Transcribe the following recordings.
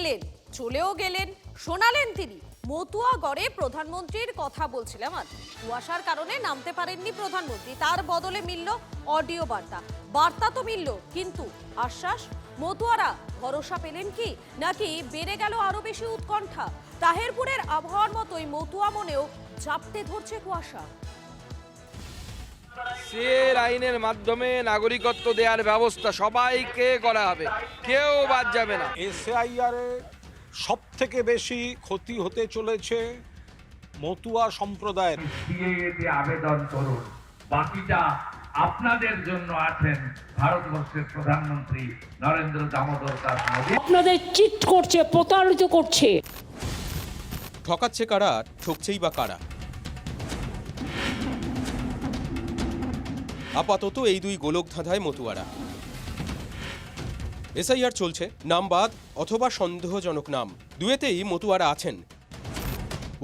এলেন, চলেও গেলেন, শোনালেন তিনি মতুয়াগড়ে প্রধানমন্ত্রীর কথা বলছিলাম। আর কুয়াশার কারণে নামতে পারেননি প্রধানমন্ত্রী, তার বদলে মিলল অডিও বার্তা। বার্তা তো মিলল, কিন্তু আশ্বাস? মতুয়ারা ভরসা পেলেন কি, নাকি বেড়ে গেল আরো বেশি উৎকণ্ঠা? তাহেরপুরের আবহাওয়ার মতোই মতুয়া মনেও ঝাপটে ধরছে কুয়াশা। সিএর আইনের মাধ্যমে নাগরিকত্ব দেওয়ার ব্যবস্থা সবাইকে করা হবে, কেউ বাদ যাবে না। এসআইআর এ সব থেকে বেশি ক্ষতি হতে চলেছে মতুয়া সম্প্রদায়ের। সিএএতে আবেদন করুন, বাকিটা আপনাদের জন্য আছেন ভারতবর্ষের প্রধানমন্ত্রী নরেন্দ্র দামোদর দাস মোদী। আপনাদের চিট করছে, প্রতারিত করছে। ঠকাচ্ছে কারা, ঠকছেই বা কারা? আপাতত এই দুই গোলক ধাঁধায় মতুয়ারা। এসআইআর চলছে, নাম বাদ অথবা সন্দেহজনক নাম, দুয়েতেই মতুয়ারা আছেন।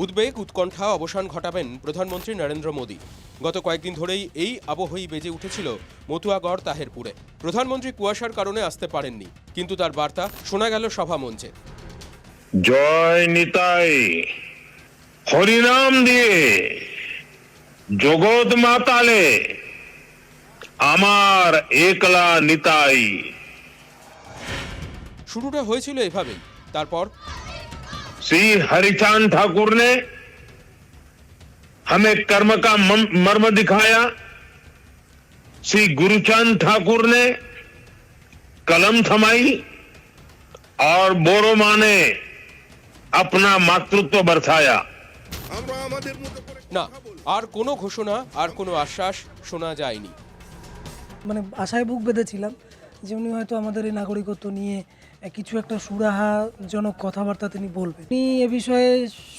উদ্বেগ উৎকণ্ঠা অবসান ঘটাবেন প্রধানমন্ত্রী নরেন্দ্র মোদী। গত কয়েকদিন ধরেই এই আবহই বেজে উঠেছিল মতুয়াগড় তাহেরপুরে। প্রধানমন্ত্রী কুয়াশার কারণে আসতে পারেননি, কিন্তু তার বার্তা শোনা গেল সভা মঞ্চে। জয় নিতাই, হরিনাম দিয়ে জগৎ মাতালে আমার একলা নিতাই। শুরুটা হয়েছিল এভাবেই, তারপর श्री हरिचांद ठाकुर ने हमें कर्म का मर्म दिखाया, श्री गुरुचांद ठाकुर ने कलम थमाई और बोरो मां ने अपना मातृत्व बरसाया। না, আর কোনো ঘোষণা আর কোনো আশ্বাস শোনা যায়নি। মানে আশায় বুক বেঁধেছিলাম যে উনি হয়তো আমাদের এই নাগরিকত্ব নিয়ে কিছু একটা সুরাহাজনক কথাবার্তা তিনি বলবেন। উনি এ বিষয়ে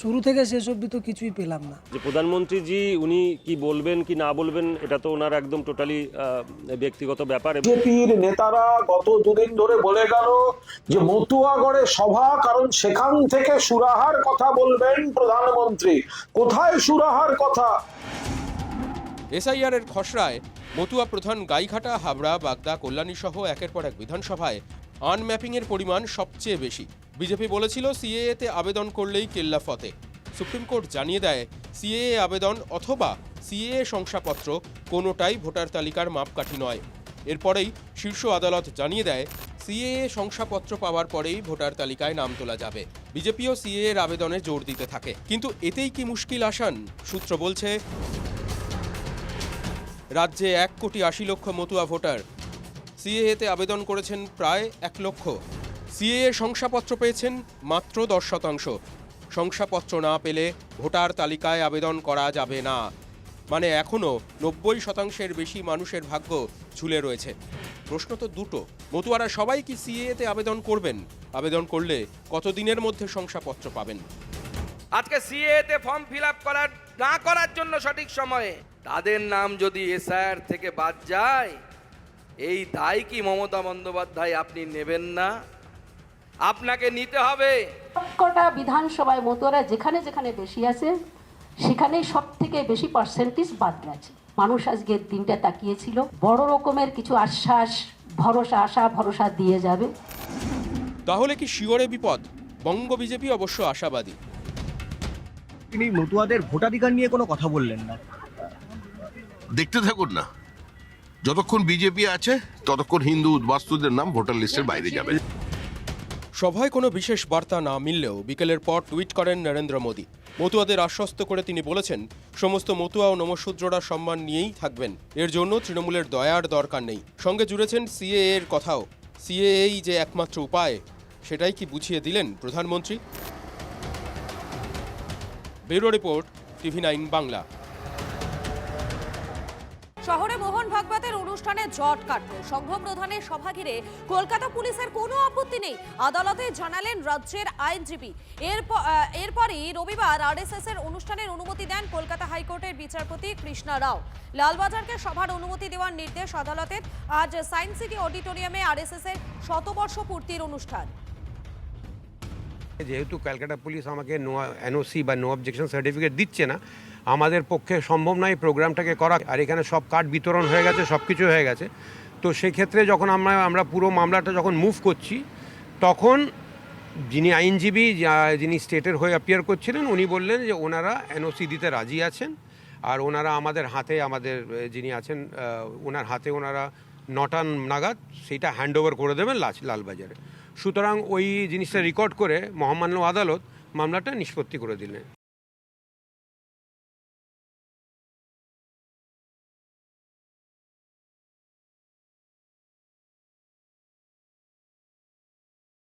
শুরু থেকে শেষ অবধি তো কিছুই পেলাম না। যে প্রধানমন্ত্রীজি উনি কি বলবেন কি না বলবেন, এটা তো ওনার একদম টোটালি ব্যক্তিগত ব্যাপার। বিজেপির নেতারা গত দুদিন ধরে বলে গেল যে মতুয়াগড়ে সভা, কারণ সেখান থেকে সুরাহার কথা বলবেন প্রধানমন্ত্রী। কোথায় সুরাহার কথা? এসআইআর এর খসড়ায় মতুয়া প্রধান গাইঘাটা, হাবড়া, বাগদা, কল্যাণী সহ একের পর এক বিধানসভায় আনম্যাপিংয়ের পরিমাণ সবচেয়ে বেশি। বিজেপি বলেছিল সিএএতে আবেদন করলেই কেল্লা ফতে। সুপ্রিম কোর্ট জানিয়ে দেয় সিএএ আবেদন অথবা সিএএ শংসাপত্র কোনোটাই ভোটার তালিকার মাপকাঠি নয়। এরপরেই শীর্ষ আদালত জানিয়ে দেয় সিএএ শংসাপত্র পাওয়ার পরেই ভোটার তালিকায় নাম তোলা যাবে। বিজেপিও সিএএ এর আবেদনে জোর দিতে থাকে, কিন্তু এতেই কি মুশকিল আসান? সূত্র বলছে রাজ্যে 1,80,00,000 মতুয়া ভোটার। সিএএতে আবেদন করেছেন প্রায় 1 লক্ষ। সিএএ শংসাপত্র পেয়েছেন মাত্র 10%। শংসাপত্র না পেলে ভোটার তালিকায় আবেদন করা যাবে না। মানে এখনও 90% বেশি মানুষের ভাগ্য ঝুলে রয়েছে। প্রশ্ন তো দুটো, মতুয়ারা সবাই কি সিএএতে আবেদন করবেন? আবেদন করলে কতদিনের মধ্যে শংসাপত্র পাবেন? আজকে সিএতে ফর্ম ফিল আপ না করার জন্য সঠিক সময়ে তাদের নাম যদি এসআইআর থেকে বাদ যায়, এই দায় কি মমতা বন্দ্যোপাধ্যায় আপনি নেবেন না? আপনাকে নিতে হবে। সবকটা বিধানসভায় মতুয়ারা যেখানে যেখানে বেশি আছে সেখানেই সব থেকে বেশি পার্সেন্টেজ বাদ গেছে। মানুষ আজকের দিনটা তাকিয়েছিল, বড় রকমের কিছু আশ্বাস, আশা ভরসা দিয়ে যাবে। তাহলে কি শিওরে বিপদ? বঙ্গ বিজেপি অবশ্য আশাবাদী। তিনি মতুয়াদের ভোটাধিকার নিয়ে কোনো কথা বললেন না। দেখতে থাকুন না, যতক্ষণ বিজেপি আছে ততক্ষণ হিন্দু উদ্বাস্তুদের নাম ভোটার লিস্টের বাইরে যাবে। সভায় কোনো বিশেষ বার্তা না মিললেও বিকেলের পর টুইট করেন নরেন্দ্র মোদী। মতুয়াদের আশ্বস্ত করে তিনি বলেছেন সমস্ত মতুয়া ও নমশূদ্ররা সম্মান নিয়েই থাকবেন, এর জন্য তৃণমূলের দয়ার দরকার নেই। সঙ্গে জুড়েছেন সিএএ এর কথাও। সিএএই যে একমাত্র উপায়, সেটাই কি বুঝিয়ে দিলেন প্রধানমন্ত্রী? Bureau report, TV9 Bangla. শহরে মোহন ভাগবতের অনুষ্ঠানে জট কাটল। সংঘ প্রধানের সভা ঘিরে কলকাতা পুলিশের কোনো আপত্তি নেই, আদালতে জানালেন রাজ্যের আইনজীবী। এরপরই রবিবার আরএসএস এর অনুষ্ঠানের অনুমতি দেন কলকাতা হাইকোর্টের বিচারপতি কৃষ্ণা রাও। লালবাজারকে সভার অনুমতি দেওয়ার নির্দেশ আদালতের। আজ সায়েন্স সিটি অডিটোরিয়ামে আরএসএস এর 100 পূর্তির অনুষ্ঠান। যেহেতু ক্যালকাটা পুলিশ আমাকে নো এনওসি বা নো অবজেকশন সার্টিফিকেট দিচ্ছে না, আমাদের পক্ষে সম্ভব নয় প্রোগ্রামটাকে করা। আর এখানে সব কার্ড বিতরণ হয়ে গেছে, সব কিছু হয়ে গেছে। তো সেক্ষেত্রে যখন আমরা পুরো মামলাটা যখন মুভ করছি, তখন যিনি আইনজীবী যিনি স্টেটের হয়ে অ্যাপিয়ার করছিলেন উনি বললেন যে ওনারা এনওসি দিতে রাজি আছেন, আর ওনারা আমাদের হাতে, আমাদের যিনি আছেন ওনার হাতে ওনারা 9টা নাগাদ সেইটা হ্যান্ড ওভার করে দেবেন লালবাজারে। সুতরাং ওই জিনিসটা রেকর্ড করে মহামান্য আদালত মামলাটা নিষ্পত্তি করে দিলেন।